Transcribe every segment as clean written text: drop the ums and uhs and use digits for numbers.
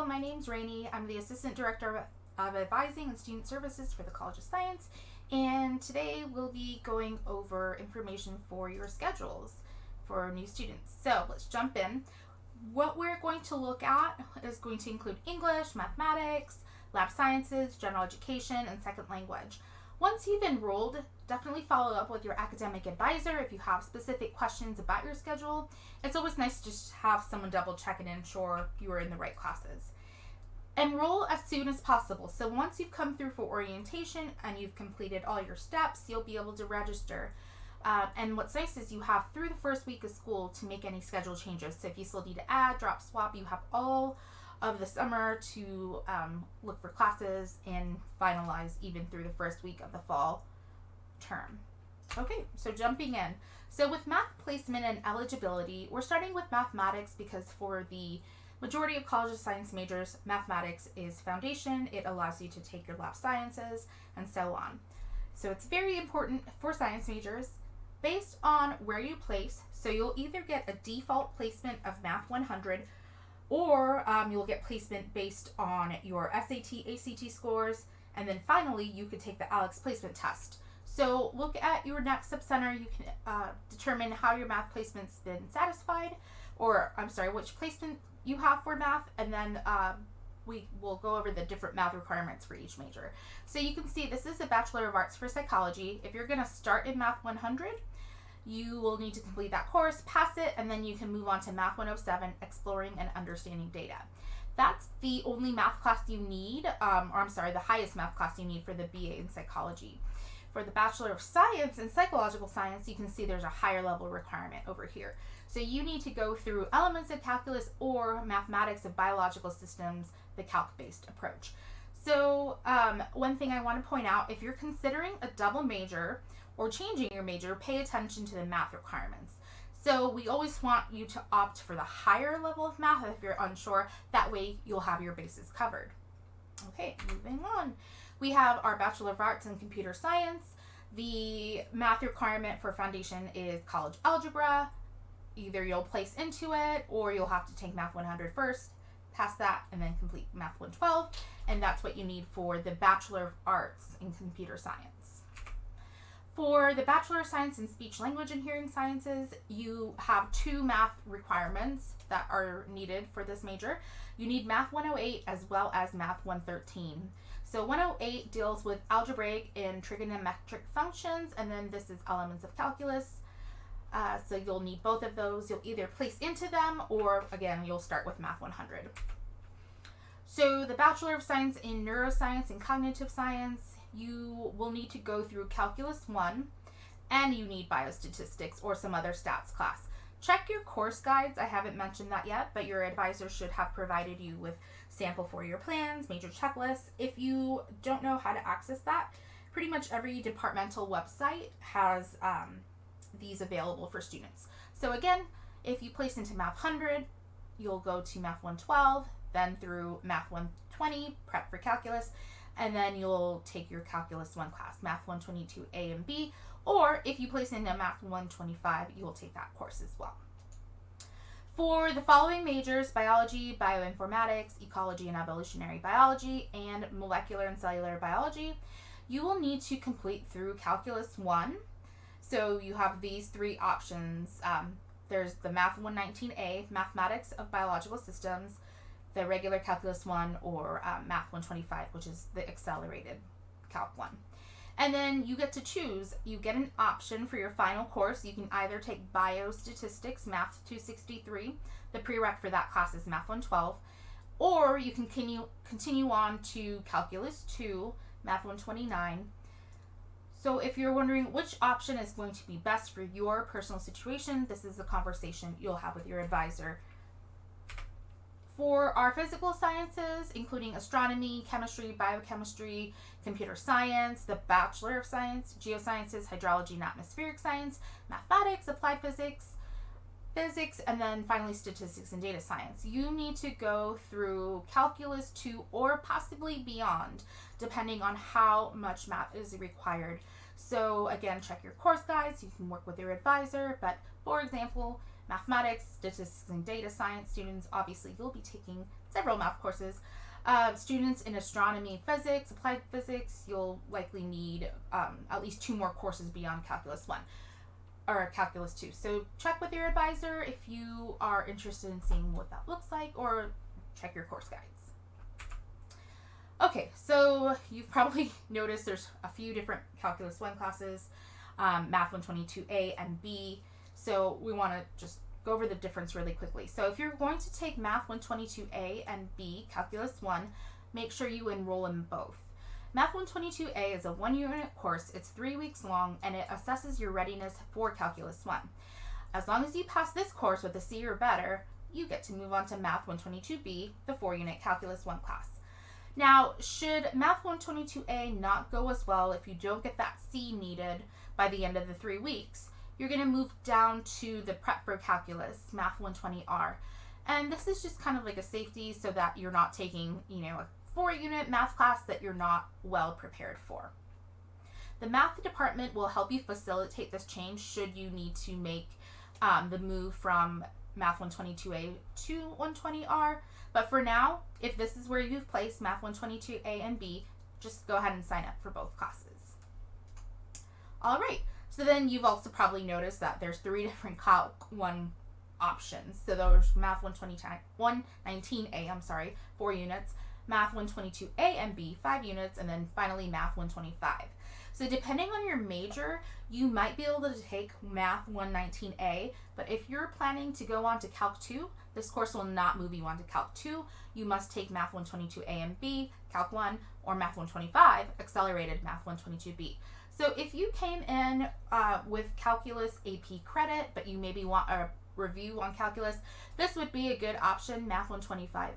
Hello, my name's Rainey. I'm the Assistant Director of Advising and Student Services for the College of Science, and today we'll be going over information for your schedules for new students. So let's jump in. What we're going to look at is going to include English, mathematics, lab sciences, general education, and second language. Once you've enrolled, definitely follow up with your academic advisor if you have specific questions about your schedule. It's always nice to just have someone double check and ensure you are in the right classes. Enroll as soon as possible. So once you've come through for orientation and you've completed all your steps, you'll be able to register. And what's nice is you have through the first week of school to make any schedule changes. So if you still need to add, drop, swap, you have all of the summer to look for classes and finalize even through the first week of the fall term. Okay, so jumping in. So with math placement and eligibility, we're starting with mathematics because for the majority of college of science majors, mathematics is foundation. It allows you to take your lab sciences and so on. So it's very important for science majors based on where you place. So you'll either get a default placement of Math 100 or you'll get placement based on your SAT, ACT scores, and then finally you could take the ALEKS placement test. So look at your next sub-center. You can determine how your math placement's been satisfied, or which placement you have for math, and then we will go over the different math requirements for each major. So you can see this is a Bachelor of Arts for Psychology. If you're going to start in Math 100, you will need to complete that course, pass it, and then you can move on to Math 107, Exploring and Understanding Data. That's the only math class you need, the highest math class you need for the BA in Psychology. For the Bachelor of Science in Psychological Science, you can see there's a higher level requirement over here. So you need to go through elements of calculus or mathematics of biological systems, the calc-based approach. So one thing I want to point out, if you're considering a double major or changing your major, pay attention to the math requirements. So we always want you to opt for the higher level of math if you're unsure. That way you'll have your bases covered. Okay, moving on. We have our Bachelor of Arts in Computer Science. The math requirement for foundation is college algebra. Either you'll place into it or you'll have to take Math 100 first, pass that, and then complete Math 112. And that's what you need for the Bachelor of Arts in Computer Science. For the Bachelor of Science in Speech, Language, and Hearing Sciences, you have two math requirements that are needed for this major. You need Math 108 as well as Math 113. So 108 deals with algebraic and trigonometric functions, and then this is elements of calculus. So you'll need both of those. You'll either place into them or, again, you'll start with Math 100. So the Bachelor of Science in Neuroscience and Cognitive Science, you will need to go through Calculus 1, and you need biostatistics or some other stats class. Check your course guides. I haven't mentioned that yet, but your advisor should have provided you with sample for your plans, major checklists. If you don't know how to access that, pretty much every departmental website has these available for students. So again, if you place into Math 100, you'll go to Math 112, then through Math 120, prep for calculus, and then you'll take your Calculus 1 class, Math 122 A and B, or if you place into Math 125, you will take that course as well. For the following majors, biology, bioinformatics, ecology and evolutionary biology, and molecular and cellular biology, you will need to complete through Calculus 1. So you have these three options. There's the Math 119A, Mathematics of Biological Systems, the regular Calculus 1, or Math 125, which is the accelerated Calc 1. And then you get to choose. You get an option for your final course. You can either take Biostatistics, Math 263. The prereq for that class is Math 112. Or you can continue on to Calculus 2, Math 129. So if you're wondering which option is going to be best for your personal situation, this is a conversation you'll have with your advisor. For our physical sciences, including astronomy, chemistry, biochemistry, computer science, the Bachelor of Science, geosciences, hydrology and atmospheric science, mathematics, applied physics, and then finally statistics and data science, you need to go through Calculus 2 or possibly beyond, depending on how much math is required. So again, check your course guides. You can work with your advisor, but for example, mathematics, statistics, and data science students, obviously you'll be taking several math courses. Students in astronomy, physics, applied physics, you'll likely need at least 2 more courses beyond Calculus 1 or Calculus 2. So check with your advisor if you are interested in seeing what that looks like, or check your course guides. Okay, so you've probably noticed there's a few different Calculus 1 classes, Math 122A and B. So we want to just go over the difference really quickly. So if you're going to take Math 122A and B, Calculus 1, make sure you enroll in both. Math 122A is a 1-unit course. It's 3 weeks long, and it assesses your readiness for Calculus 1. As long as you pass this course with a C or better, you get to move on to Math 122B, the 4-unit Calculus 1 class. Now, should Math 122A not go as well, if you don't get that C needed by the end of the 3 weeks, you're going to move down to the Prep for Calculus, Math 120R. And this is just kind of like a safety so that you're not taking, a 4-unit math class that you're not well prepared for. The math department will help you facilitate this change should you need to make the move from Math 122A to 120R. But for now, if this is where you've placed Math 122A and B, just go ahead and sign up for both classes. All right, so then you've also probably noticed that there's 3 different Calc 1 options. So there's Math 119A, 4 units, Math 122A and B, 5 units, and then finally Math 125. So depending on your major, you might be able to take Math 119A, but if you're planning to go on to Calc 2, this course will not move you on to Calc 2. You must take Math 122A and B, Calc 1, or Math 125, Accelerated Math 122B. So if you came in with Calculus AP credit, but you maybe want a review on Calculus, this would be a good option, Math 125.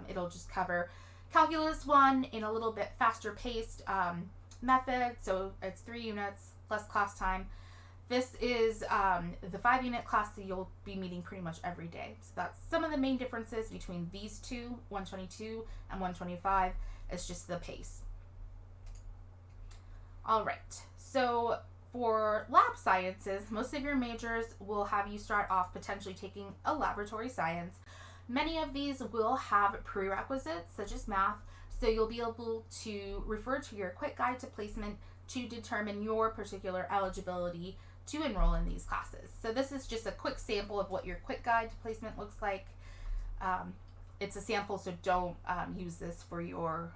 It'll just cover Calculus 1 in a little bit faster paced method. So it's 3 units plus class time. This is the 5-unit class that you'll be meeting pretty much every day. So that's some of the main differences between these two, 122 and 125. It's just the pace. All right, so for lab sciences, most of your majors will have you start off potentially taking a laboratory science. Many of these will have prerequisites such as math, so you'll be able to refer to your quick guide to placement to determine your particular eligibility to enroll in these classes. So this is just a quick sample of what your quick guide to placement looks like. It's a sample, so don't use this for your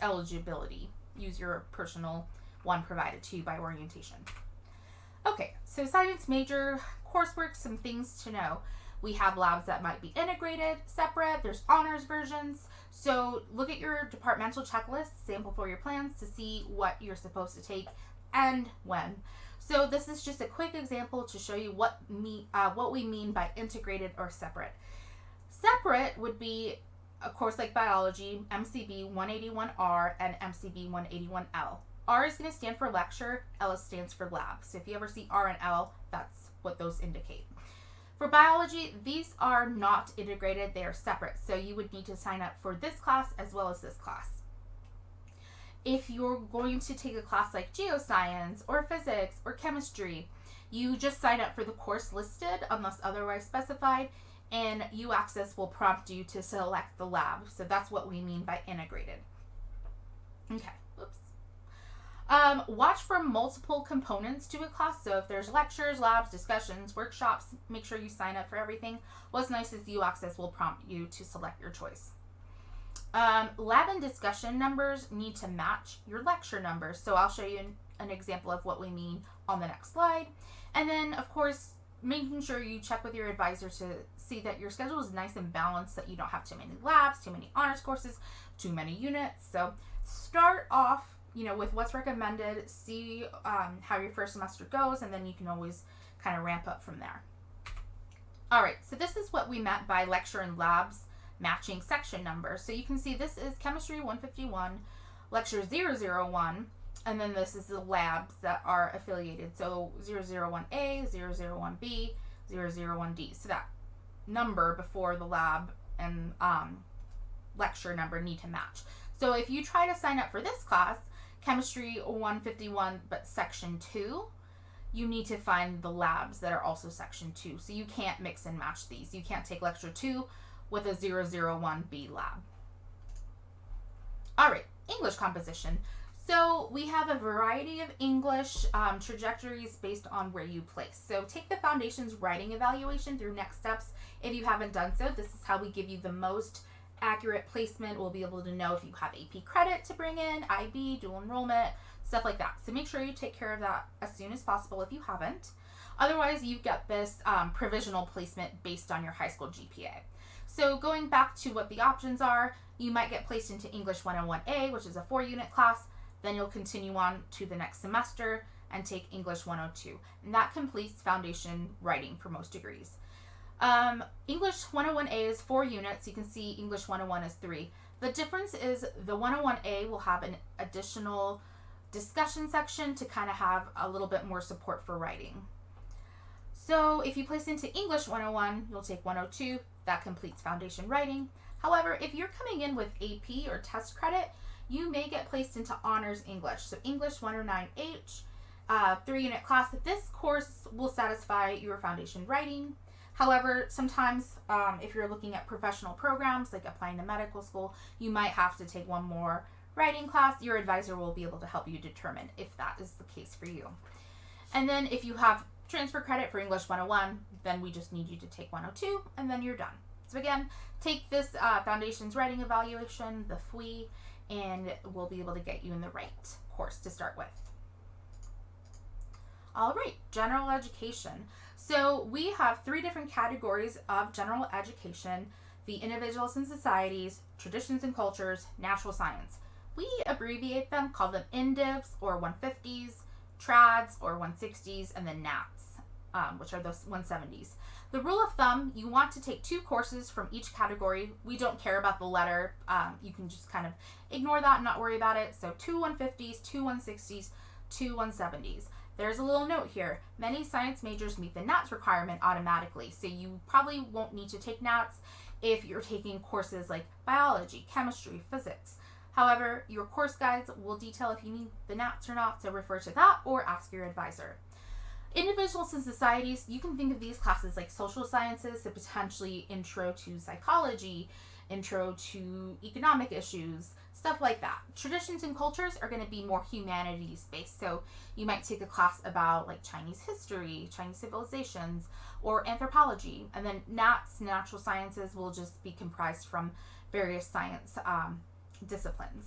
eligibility. Use your personal one provided to you by orientation. Okay, so science major coursework, some things to know. We have labs that might be integrated, separate, there's honors versions. So look at your departmental checklist, sample for your plans to see what you're supposed to take and when. So this is just a quick example to show you what we mean by integrated or separate. Separate would be a course like biology, MCB 181R and MCB 181L. R is going to stand for lecture, L stands for lab. So if you ever see R and L, that's what those indicate. For biology, these are not integrated, they are separate. So you would need to sign up for this class as well as this class. If you're going to take a class like geoscience or physics or chemistry, you just sign up for the course listed unless otherwise specified, and UAccess will prompt you to select the lab. So that's what we mean by integrated. Okay, oops. Watch for multiple components to a class. So if there's lectures, labs, discussions, workshops, make sure you sign up for everything. What's nice is UAccess will prompt you to select your choice. Lab and discussion numbers need to match your lecture numbers. So I'll show you an example of what we mean on the next slide. And then, of course, making sure you check with your advisor to see that your schedule is nice and balanced, that you don't have too many labs, too many honors courses, too many units. So start off, with what's recommended, see how your first semester goes, and then you can always kind of ramp up from there. All right, so this is what we meant by lecture and labs matching section numbers. So you can see this is chemistry 151, lecture 001, and then this is the labs that are affiliated. So 001A, 001B, 001D. So that number before the lab and lecture number need to match. So if you try to sign up for this class, chemistry 151, but section 2, you need to find the labs that are also section 2. So you can't mix and match these. You can't take lecture 2 with a 001B lab. All right, English composition. So we have a variety of English trajectories based on where you place. So take the Foundations writing evaluation through Next Steps. If you haven't done so, this is how we give you the most accurate placement. We'll be able to know if you have AP credit to bring in, IB, dual enrollment, stuff like that. So make sure you take care of that as soon as possible if you haven't. Otherwise, you get this provisional placement based on your high school GPA. So going back to what the options are, you might get placed into English 101A, which is a 4-unit class. Then you'll continue on to the next semester and take English 102. And that completes foundation writing for most degrees. English 101A is 4 units. You can see English 101 is 3. The difference is the 101A will have an additional discussion section to kind of have a little bit more support for writing. So if you place into English 101, you'll take 102. That completes foundation writing. However, if you're coming in with AP or test credit, you may get placed into Honors English. So English 109H, 3-unit class. This course will satisfy your foundation writing. However, sometimes if you're looking at professional programs like applying to medical school, you might have to take one more writing class. Your advisor will be able to help you determine if that is the case for you. And then if you have transfer credit for English 101, then we just need you to take 102 and then you're done. So again, take this Foundations Writing Evaluation, the FWE, and we'll be able to get you in the right course to start with. All right, general education. So we have 3 different categories of general education: the individuals and societies, traditions and cultures, natural science. We abbreviate them, call them INDIVs or 150s, TRADs or 160s, and then NATs, which are those 170s. The rule of thumb, you want to take 2 courses from each category. We don't care about the letter. You can just kind of ignore that and not worry about it. So 2 150s, 2 160s, 2 170s. There's a little note here. Many science majors meet the NATs requirement automatically, so you probably won't need to take NATs if you're taking courses like biology, chemistry, physics. However, your course guides will detail if you need the NATs or not, so refer to that or ask your advisor. Individuals and societies, you can think of these classes like social sciences, so potentially intro to psychology, intro to economic issues, stuff like that. Traditions and cultures are going to be more humanities based, so you might take a class about like Chinese history, Chinese civilizations, or anthropology. And then NATS, natural sciences, will just be comprised from various science disciplines.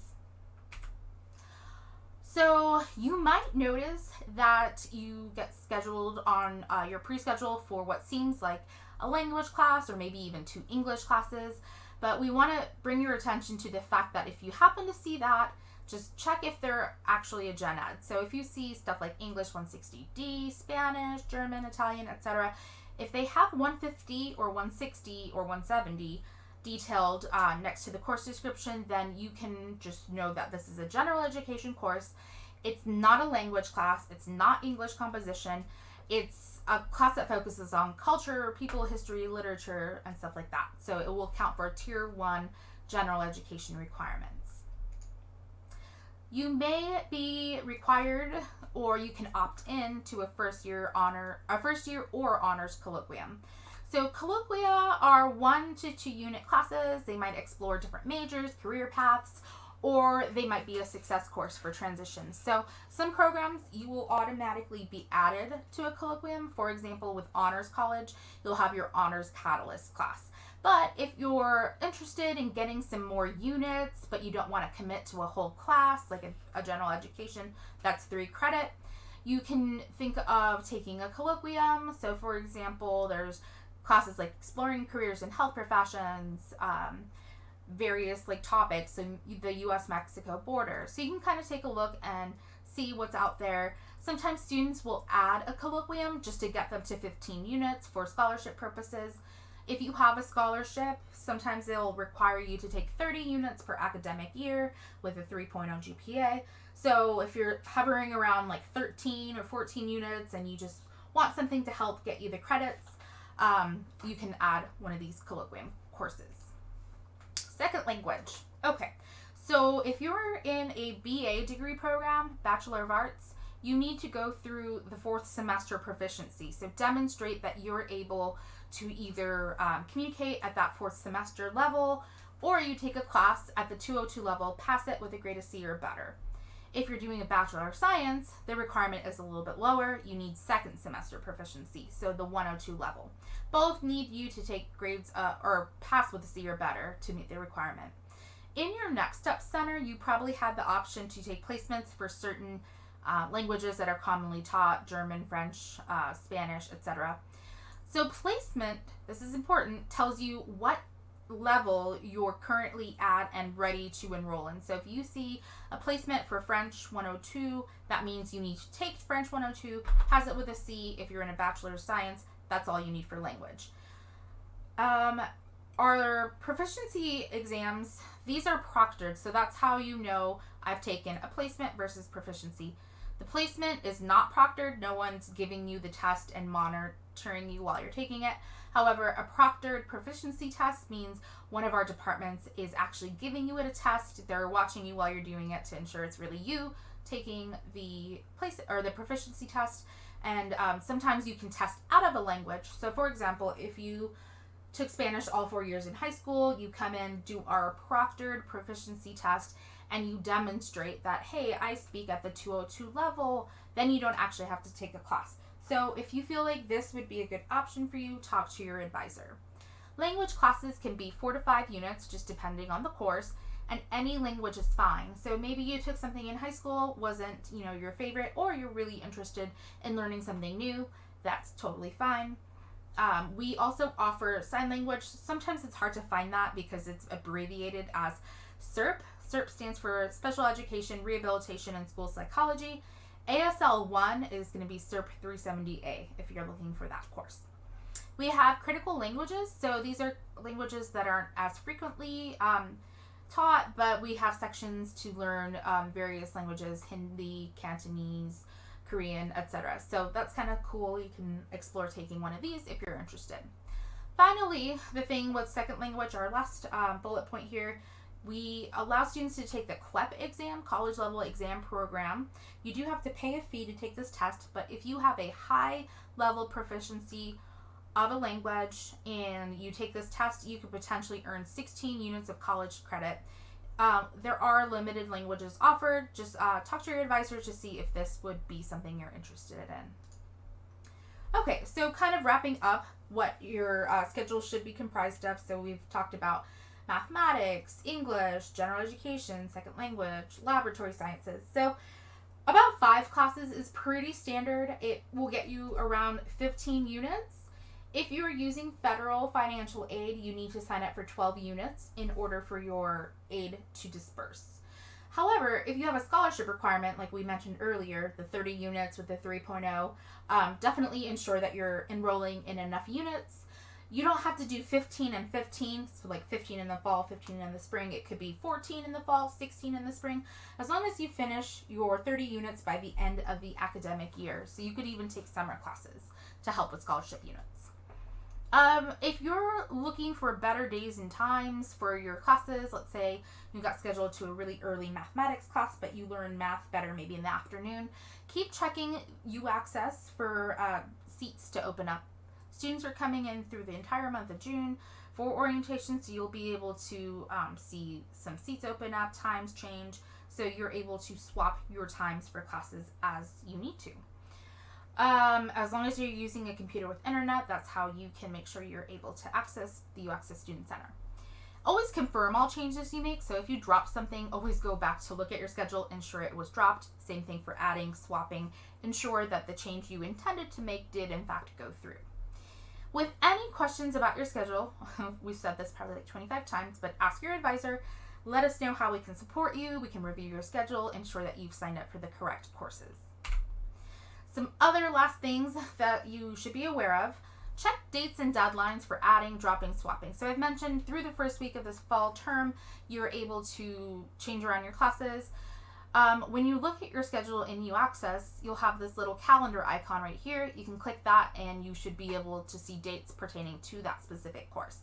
So you might notice that you get scheduled on your pre-schedule for what seems like a language class or maybe even 2 English classes. But we want to bring your attention to the fact that if you happen to see that, just check if they're actually a gen ed. So if you see stuff like English 160D, Spanish, German, Italian, etc., if they have 150 or 160 or 170 detailed next to the course description, then you can just know that this is a general education course. It's not a language class. It's not English composition. It's a class that focuses on culture, people, history, literature, and stuff like that. So it will count for Tier 1 general education requirements. You may be required, or you can opt in to a first year or honors colloquium. So colloquia are 1 to 2 unit classes. They might explore different majors, career paths, or they might be a success course for transitions. So some programs you will automatically be added to a colloquium. For example, with Honors College, you'll have your Honors Catalyst class. But if you're interested in getting some more units, but you don't want to commit to a whole class, like a general education, that's 3 credit, you can think of taking a colloquium. So for example, there's classes like exploring careers in health professions, various like topics in the U.S.-Mexico border. So you can kind of take a look and see what's out there. Sometimes students will add a colloquium just to get them to 15 units for scholarship purposes. If you have a scholarship, sometimes they'll require you to take 30 units per academic year with a 3.0 GPA. So if you're hovering around like 13 or 14 units and you just want something to help get you the credits, you can add one of these colloquium courses. Second language. Okay, so if you're in a BA degree program, Bachelor of Arts, you need to go through the 4th semester proficiency. So demonstrate that you're able to either communicate at that 4th semester level, or you take a class at the 202 level, pass it with a grade of C or better. If you're doing a Bachelor of Science, the requirement is a little bit lower. You need 2nd semester proficiency, so the 102 level. Both need you to take grades or pass with a C or better to meet the requirement. In your Next Step Center, you probably had the option to take placements for certain languages that are commonly taught, German, French, Spanish, etc. So placement, this is important, tells you what level you're currently at and ready to enroll in. So if you see a placement for French 102, that means you need to take French 102, pass it with a C. If you're in a Bachelor of Science, that's all you need for language. Our proficiency exams, these are proctored, so that's how you know I've taken a placement versus proficiency. The placement is not proctored. No one's giving you the test and monitoring you while you're taking it. However, a proctored proficiency test means one of our departments is actually giving you a test. They're watching you while you're doing it to ensure it's really you taking the the proficiency test. And sometimes you can test out of a language. So for example, if you took Spanish all 4 years in high school, you come in, do our proctored proficiency test, and you demonstrate that, hey, I speak at the 202 level, then you don't actually have to take a class. So if you feel like this would be a good option for you, talk to your advisor. Language classes can be 4 to 5 units, just depending on the course, and any language is fine. So maybe you took something in high school, wasn't, your favorite, or you're really interested in learning something new, that's totally fine. We also offer sign language. Sometimes it's hard to find that because it's abbreviated as SERP. SERP stands for Special Education, Rehabilitation, and School Psychology. ASL 1 is going to be SERP 370A if you're looking for that course. We have critical languages. So these are languages that aren't as frequently taught, but we have sections to learn various languages, Hindi, Cantonese, Korean, etc. So that's kind of cool. You can explore taking one of these if you're interested. Finally, the thing with second language, our last bullet point here, we allow students to take the CLEP exam, college level exam program. You do have to pay a fee to take this test, but if you have a high level proficiency of a language and you take this test, you could potentially earn 16 units of college credit. There are limited languages offered. Just talk to your advisor to see if this would be something you're interested in. Okay, so kind of wrapping up what your schedule should be comprised of. So we've talked about mathematics, English, general education, second language, laboratory sciences. So about 5 classes is pretty standard. It will get you around 15 units. If you're using federal financial aid, you need to sign up for 12 units in order for your aid to disperse. However, if you have a scholarship requirement, like we mentioned earlier, the 30 units with the 3.0, definitely ensure that you're enrolling in enough units. You don't have to do 15 and 15, so like 15 in the fall, 15 in the spring. It could be 14 in the fall, 16 in the spring, as long as you finish your 30 units by the end of the academic year. So you could even take summer classes to help with scholarship units. If you're looking for better days and times for your classes, let's say you got scheduled to a really early mathematics class, but you learn math better maybe in the afternoon, keep checking UAccess for seats to open up. Students are coming in through the entire month of June for orientation, so you'll be able to see some seats open up, times change, so you're able to swap your times for classes as you need to. As long as you're using a computer with internet, that's how you can make sure you're able to access the UAccess Student Center. Always confirm all changes you make, so if you drop something, always go back to look at your schedule, ensure it was dropped. Same thing for adding, swapping, ensure that the change you intended to make did in fact go through. With any questions about your schedule, we've said this probably like 25 times, but ask your advisor. Let us know how we can support you. We can review your schedule, ensure that you've signed up for the correct courses. Some other last things that you should be aware of. Check dates and deadlines for adding, dropping, swapping. So I've mentioned through the first week of this fall term, you're able to change around your classes. When you look at your schedule in UAccess, you'll have this little calendar icon right here. You can click that and you should be able to see dates pertaining to that specific course.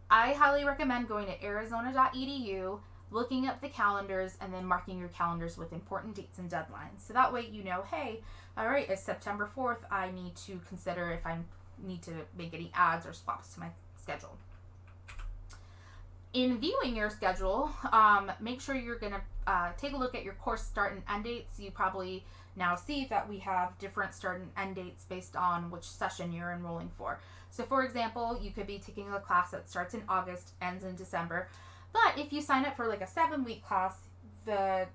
I highly recommend going to arizona.edu, looking up the calendars and then marking your calendars with important dates and deadlines. So that way you know, hey, all right, it's September 4th. I need to consider if I need to make any adds or swaps to my schedule. In viewing your schedule, make sure you're going to take a look at your course start and end dates. You probably now see that we have different start and end dates based on which session you're enrolling for. So for example, you could be taking a class that starts in August, ends in December. But if you sign up for like a 7-week class, the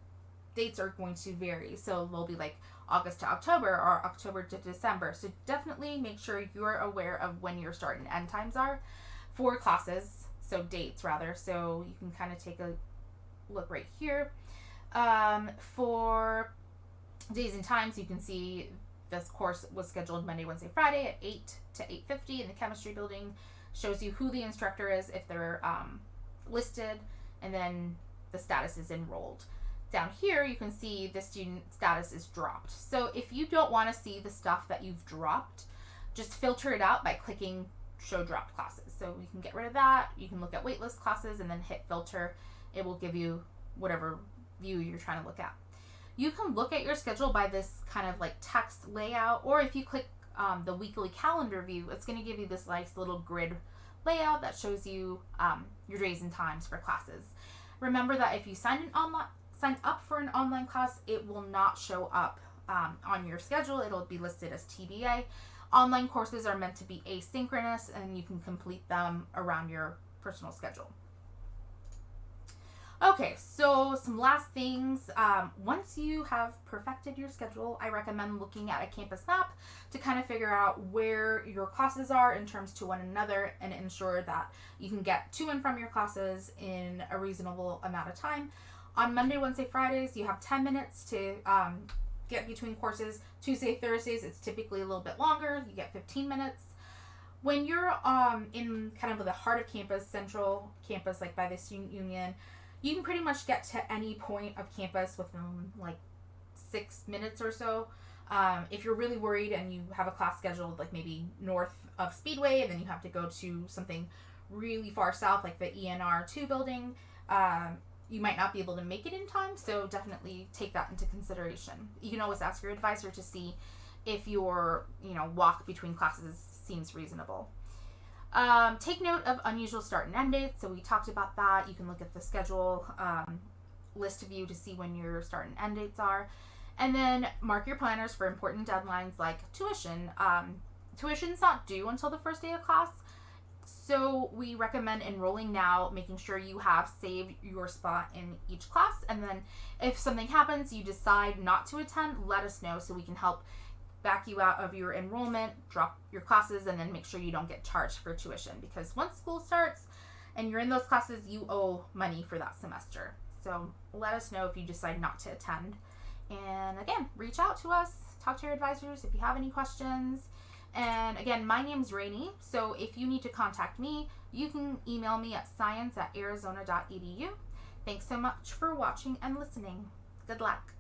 dates are going to vary. So they'll be like August to October or October to December. So definitely make sure you're aware of when your start and end times are for classes. So dates rather. So you can kind of take a look right here. For days and times, you can see this course was scheduled Monday, Wednesday, Friday at 8 to 8:50 in the chemistry building. Shows you who the instructor is if they're listed, and then the status is enrolled. Down here you can see the student status is dropped. So if you don't want to see the stuff that you've dropped, just filter it out by clicking show dropped classes. So you can get rid of that. You can look at waitlist classes and then hit filter. It will give you whatever view you're trying to look at. You can look at your schedule by this kind of like text layout, or if you click the weekly calendar view, it's going to give you this nice little grid layout that shows you your days and times for classes. Remember that if you sign up for an online class, it will not show up on your schedule. It'll be listed as TBA. Online courses are meant to be asynchronous, and you can complete them around your personal schedule. Okay, so some last things. Once you have perfected your schedule, I recommend looking at a campus map to kind of figure out where your classes are in terms to one another and ensure that you can get to and from your classes in a reasonable amount of time. On Monday, Wednesday, Fridays, you have 10 minutes to get between courses. Tuesday, Thursdays, it's typically a little bit longer. You get 15 minutes. When you're in kind of the heart of campus, central campus, like by the student union, you can pretty much get to any point of campus within like 6 minutes or so. If you're really worried and you have a class scheduled like maybe north of Speedway, and then you have to go to something really far south like the ENR 2 building, you might not be able to make it in time, so definitely take that into consideration. You can always ask your advisor to see if your walk between classes seems reasonable. Take note of unusual start and end dates. So we talked about that. You can look at the schedule list view to see when your start and end dates are. And then mark your planners for important deadlines like tuition. Tuition's not due until the first day of class. So we recommend enrolling now, making sure you have saved your spot in each class. And then if something happens, you decide not to attend, let us know so we can help back you out of your enrollment, drop your classes, and then make sure you don't get charged for tuition. Because once school starts and you're in those classes, you owe money for that semester. So let us know if you decide not to attend. And again, reach out to us, talk to your advisors if you have any questions. And again, my name's Rainey, so if you need to contact me, you can email me at science@arizona.edu. Thanks so much for watching and listening. Good luck.